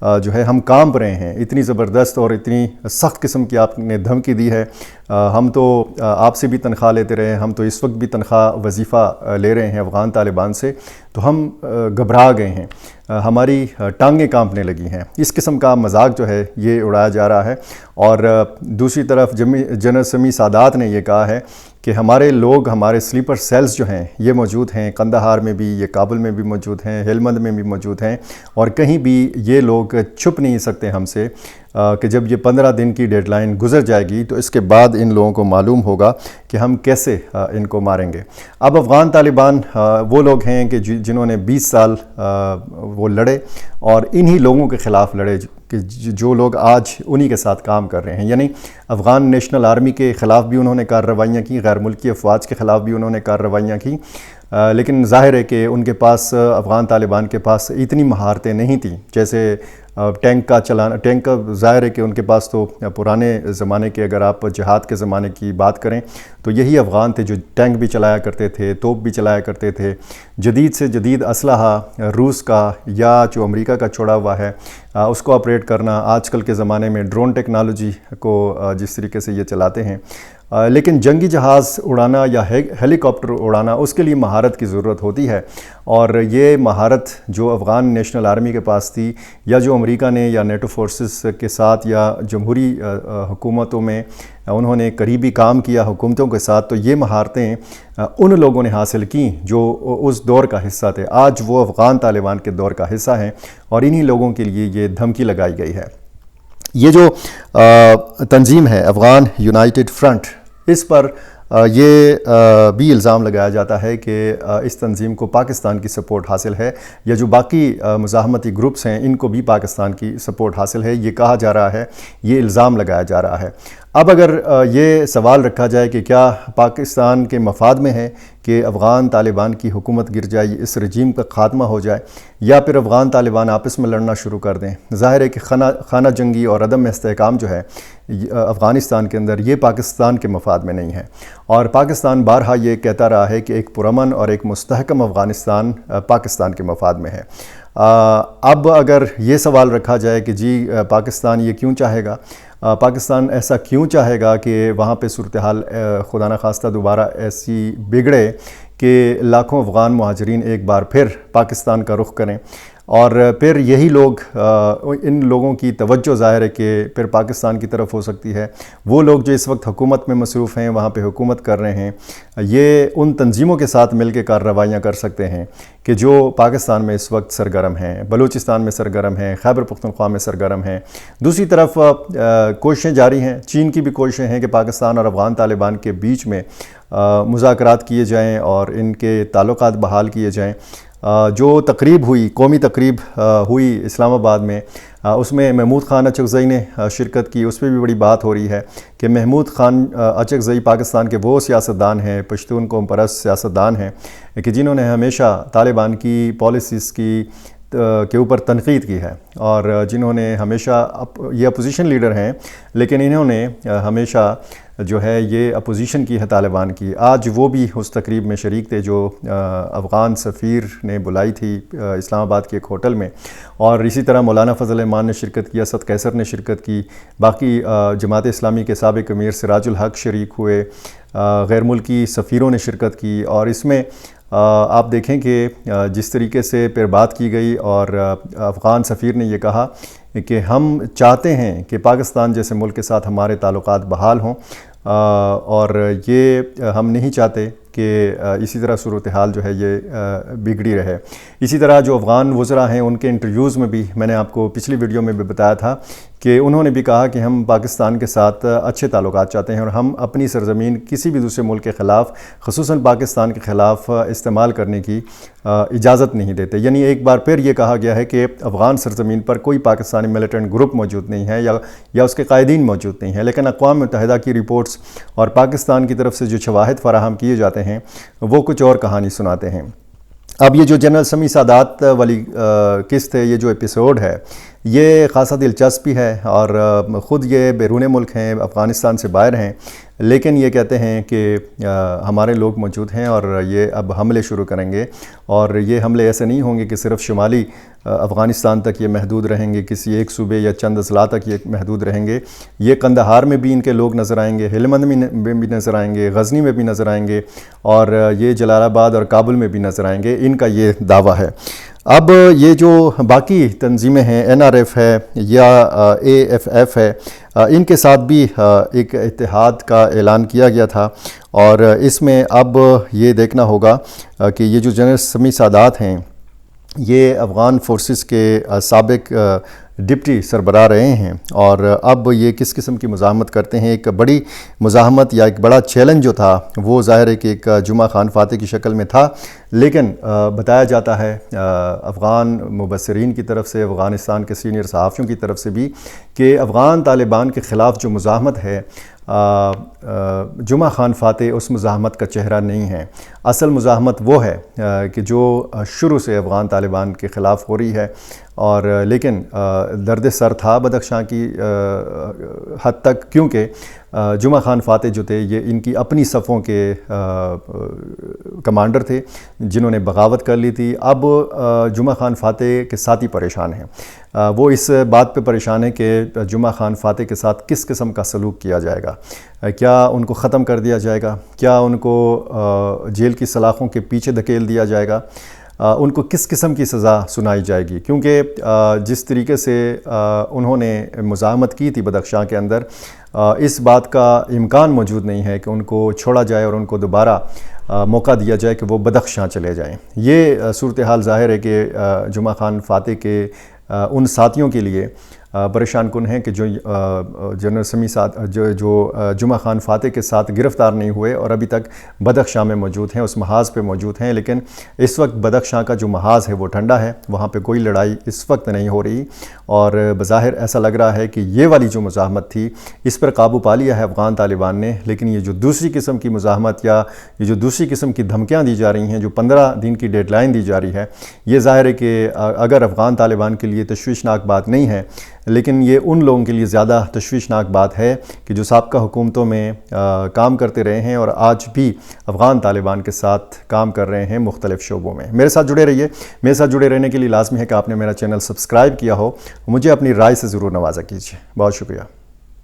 جو ہے ہم کانپ رہے ہیں، اتنی زبردست اور اتنی سخت قسم کی آپ نے دھمکی دی ہے. ہم تو آپ سے بھی تنخواہ لیتے رہے ہیں، ہم تو اس وقت بھی تنخواہ وظیفہ لے رہے ہیں افغان طالبان سے، تو ہم گھبرا گئے ہیں، ہماری ٹانگیں کانپنے لگی ہیں. اس قسم کا مذاق جو ہے یہ اڑایا جا رہا ہے. اور دوسری طرف جنرل سمیع سادات نے یہ کہا ہے کہ ہمارے لوگ، ہمارے سلیپر سیلز جو ہیں یہ موجود ہیں، قندھار میں بھی، یہ کابل میں بھی موجود ہیں، ہیلمند میں بھی موجود ہیں، اور کہیں بھی یہ لوگ چھپ نہیں سکتے ہم سے کہ جب یہ 15 دن کی ڈیڈ لائن گزر جائے گی تو اس کے بعد ان لوگوں کو معلوم ہوگا کہ ہم کیسے ان کو ماریں گے. اب افغان طالبان وہ لوگ ہیں کہ جنہوں نے 20 سال وہ لڑے، اور انہی لوگوں کے خلاف لڑے کہ جو لوگ آج انہی کے ساتھ کام کر رہے ہیں. یعنی افغان نیشنل آرمی کے خلاف بھی انہوں نے کارروائیاں کی، غیر ملکی افواج کے خلاف بھی انہوں نے کارروائیاں کی، لیکن ظاہر ہے کہ ان کے پاس، افغان طالبان کے پاس اتنی مہارتیں نہیں تھیں. جیسے ٹینک کا ظاہر ہے کہ ان کے پاس تو پرانے زمانے کے، اگر آپ جہاد کے زمانے کی بات کریں تو یہی افغان تھے جو ٹینک بھی چلایا کرتے تھے، توپ بھی چلایا کرتے تھے. جدید سے جدید اسلحہ روس کا یا جو امریکہ کا چھوڑا ہوا ہے اس کو آپریٹ کرنا، آج کل کے زمانے میں ڈرون ٹیکنالوجی کو جس طریقے سے یہ چلاتے ہیں، لیکن جنگی جہاز اڑانا یا ہیلی کاپٹر اڑانا اس کے لیے مہارت کی ضرورت ہوتی ہے. اور یہ مہارت جو افغان نیشنل آرمی کے پاس تھی، یا جو امریکہ نے یا نیٹو فورسز کے ساتھ یا جمہوری حکومتوں میں انہوں نے قریبی کام کیا حکومتوں کے ساتھ، تو یہ مہارتیں ان لوگوں نے حاصل کیں جو اس دور کا حصہ تھے. آج وہ افغان طالبان کے دور کا حصہ ہیں، اور انہی لوگوں کے لیے یہ دھمکی لگائی گئی ہے. یہ جو تنظیم ہے افغان یونائٹڈ فرنٹ، اس پر یہ بھی الزام لگایا جاتا ہے کہ اس تنظیم کو پاکستان کی سپورٹ حاصل ہے، یا جو باقی مزاحمتی گروپس ہیں ان کو بھی پاکستان کی سپورٹ حاصل ہے. یہ کہا جا رہا ہے، یہ الزام لگایا جا رہا ہے. اب اگر یہ سوال رکھا جائے کہ کیا پاکستان کے مفاد میں ہے کہ افغان طالبان کی حکومت گر جائے، اس رجیم کا خاتمہ ہو جائے، یا پھر افغان طالبان آپس میں لڑنا شروع کر دیں، ظاہر ہے کہ خانہ جنگی اور عدم استحکام جو ہے افغانستان کے اندر، یہ پاکستان کے مفاد میں نہیں ہے. اور پاکستان بارہا یہ کہتا رہا ہے کہ ایک پرامن اور ایک مستحکم افغانستان پاکستان کے مفاد میں ہے. اب اگر یہ سوال رکھا جائے کہ جی پاکستان یہ کیوں چاہے گا، پاکستان ایسا کیوں چاہے گا کہ وہاں پہ صورتحال خدا نخواستہ دوبارہ ایسی بگڑے کہ لاکھوں افغان مہاجرین ایک بار پھر پاکستان کا رخ کریں، اور پھر یہی لوگ، ان لوگوں کی توجہ ظاہر ہے کہ پھر پاکستان کی طرف ہو سکتی ہے. وہ لوگ جو اس وقت حکومت میں مصروف ہیں، وہاں پہ حکومت کر رہے ہیں، یہ ان تنظیموں کے ساتھ مل کے کارروائیاں کر سکتے ہیں کہ جو پاکستان میں اس وقت سرگرم ہیں، بلوچستان میں سرگرم ہیں، خیبر پختونخوا میں سرگرم ہیں. دوسری طرف کوششیں جاری ہیں، چین کی بھی کوششیں ہیں کہ پاکستان اور افغان طالبان کے بیچ میں مذاکرات کیے جائیں اور ان کے تعلقات بحال کیے جائیں. جو تقریب ہوئی، قومی تقریب ہوئی اسلام آباد میں، اس میں محمود خان اچکزئی نے شرکت کی. اس پہ بھی بڑی بات ہو رہی ہے کہ محمود خان اچکزئی پاکستان کے وہ سیاستدان ہیں، پشتون قوم پرست سیاستدان ہیں کہ جنہوں نے ہمیشہ طالبان کی پالیسیز کے اوپر تنقید کی ہے، اور جنہوں نے ہمیشہ، یہ اپوزیشن لیڈر ہیں لیکن انہوں نے ہمیشہ جو ہے یہ اپوزیشن کی ہے طالبان کی. آج وہ بھی اس تقریب میں شریک تھے جو افغان سفیر نے بلائی تھی اسلام آباد کے ایک ہوٹل میں، اور اسی طرح مولانا فضل الرحمان نے شرکت کی، اسد قیصر نے شرکت کی، باقی جماعت اسلامی کے سابق امیر سراج الحق شریک ہوئے، غیر ملکی سفیروں نے شرکت کی. اور اس میں آپ دیکھیں کہ جس طریقے سے پھر بات کی گئی، اور افغان سفیر نے یہ کہا کہ ہم چاہتے ہیں کہ پاکستان جیسے ملک کے ساتھ ہمارے تعلقات بحال ہوں، اور یہ ہم نہیں چاہتے کہ اسی طرح صورتحال جو ہے یہ بگڑی رہے. اسی طرح جو افغان وزراء ہیں ان کے انٹرویوز میں بھی میں نے آپ کو پچھلی ویڈیو میں بھی بتایا تھا کہ انہوں نے بھی کہا کہ ہم پاکستان کے ساتھ اچھے تعلقات چاہتے ہیں، اور ہم اپنی سرزمین کسی بھی دوسرے ملک کے خلاف، خصوصاً پاکستان کے خلاف استعمال کرنے کی اجازت نہیں دیتے. یعنی ایک بار پھر یہ کہا گیا ہے کہ افغان سرزمین پر کوئی پاکستانی ملیٹنٹ گروپ موجود نہیں ہے یا اس کے قائدین موجود نہیں ہیں، لیکن اقوام متحدہ کی رپورٹس اور پاکستان کی طرف سے جو شواہد فراہم کیے جاتے ہیں وہ کچھ اور کہانی سناتے ہیں. اب یہ جو جنرل سمیع سادات والی قسط ہے، یہ جو ایپیسوڈ ہے، یہ خاصا دلچسپ بھی ہے، اور خود یہ بیرون ملک ہیں، افغانستان سے باہر ہیں، لیکن یہ کہتے ہیں کہ ہمارے لوگ موجود ہیں اور یہ اب حملے شروع کریں گے، اور یہ حملے ایسے نہیں ہوں گے کہ صرف شمالی افغانستان تک یہ محدود رہیں گے، کسی ایک صوبے یا چند اضلاع تک یہ محدود رہیں گے۔ یہ قندھار میں بھی ان کے لوگ نظر آئیں گے، ہلمند میں بھی نظر آئیں گے، غزنی میں بھی نظر آئیں گے، اور یہ جلال آباد اور کابل میں بھی نظر آئیں گے، ان کا یہ دعویٰ ہے۔ اب یہ جو باقی تنظیمیں ہیں، NRF ہے یا AFF ہے، ان کے ساتھ بھی ایک اتحاد کا اعلان کیا گیا تھا، اور اس میں اب یہ دیکھنا ہوگا کہ یہ جو جنرل سمیع سادات ہیں، یہ افغان فورسز کے سابق ڈپٹی سربراہ رہے ہیں، اور اب یہ کس قسم کی مزاحمت کرتے ہیں۔ ایک بڑی مزاحمت یا ایک بڑا چیلنج جو تھا وہ ظاہر ہے کہ ایک جمعہ خان فاتح کی شکل میں تھا، لیکن بتایا جاتا ہے افغان مبصرین کی طرف سے، افغانستان کے سینئر صحافیوں کی طرف سے بھی، کہ افغان طالبان کے خلاف جو مزاحمت ہے، جمعہ خان فاتح اس مزاحمت کا چہرہ نہیں ہے۔ اصل مزاحمت وہ ہے کہ جو شروع سے افغان طالبان کے خلاف ہو رہی ہے، اور لیکن درد سر تھا بدخشاں کی حد تک، کیونکہ جمعہ خان فاتح جو تھے یہ ان کی اپنی صفوں کے کمانڈر تھے جنہوں نے بغاوت کر لی تھی۔ اب جمعہ خان فاتح کے ساتھی پریشان ہیں، وہ اس بات پہ پریشان ہیں کہ جمعہ خان فاتح کے ساتھ کس قسم کا سلوک کیا جائے گا، کیا ان کو ختم کر دیا جائے گا، کیا ان کو جیل کی سلاخوں کے پیچھے دھکیل دیا جائے گا، ان کو کس قسم کی سزا سنائی جائے گی، کیونکہ جس طریقے سے انہوں نے مزاحمت کی تھی بدخشاں کے اندر، اس بات کا امکان موجود نہیں ہے کہ ان کو چھوڑا جائے اور ان کو دوبارہ موقع دیا جائے کہ وہ بدخشاں چلے جائیں۔ یہ صورتحال ظاہر ہے کہ جمعہ خان فاتح کے ان ساتھیوں کے لیے پریشان کن ہیں کہ جو جنرل سمیع جو جمعہ خان فاتح کے ساتھ گرفتار نہیں ہوئے اور ابھی تک بدخشاں میں موجود ہیں، اس محاذ پہ موجود ہیں، لیکن اس وقت بدخشاں کا جو محاذ ہے وہ ٹھنڈا ہے، وہاں پہ کوئی لڑائی اس وقت نہیں ہو رہی، اور بظاہر ایسا لگ رہا ہے کہ یہ والی جو مزاحمت تھی اس پر قابو پا لیا ہے افغان طالبان نے، لیکن یہ جو دوسری قسم کی مزاحمت یا یہ جو دوسری قسم کی دھمکیاں دی جا رہی ہیں، جو 15 دن کی ڈیڈ لائن دی جا رہی ہے، یہ ظاہر ہے کہ اگر افغان طالبان کے لیے تشویشناک بات نہیں ہے، لیکن یہ ان لوگوں کے لیے زیادہ تشویشناک بات ہے کہ جو سابقہ حکومتوں میں کام کرتے رہے ہیں اور آج بھی افغان طالبان کے ساتھ کام کر رہے ہیں مختلف شعبوں میں۔ میرے ساتھ جڑے رہیے، میرے ساتھ جڑے رہنے کے لیے لازمی ہے کہ آپ نے میرا چینل سبسکرائب کیا ہو، مجھے اپنی رائے سے ضرور نوازا کیجیے۔ بہت شکریہ۔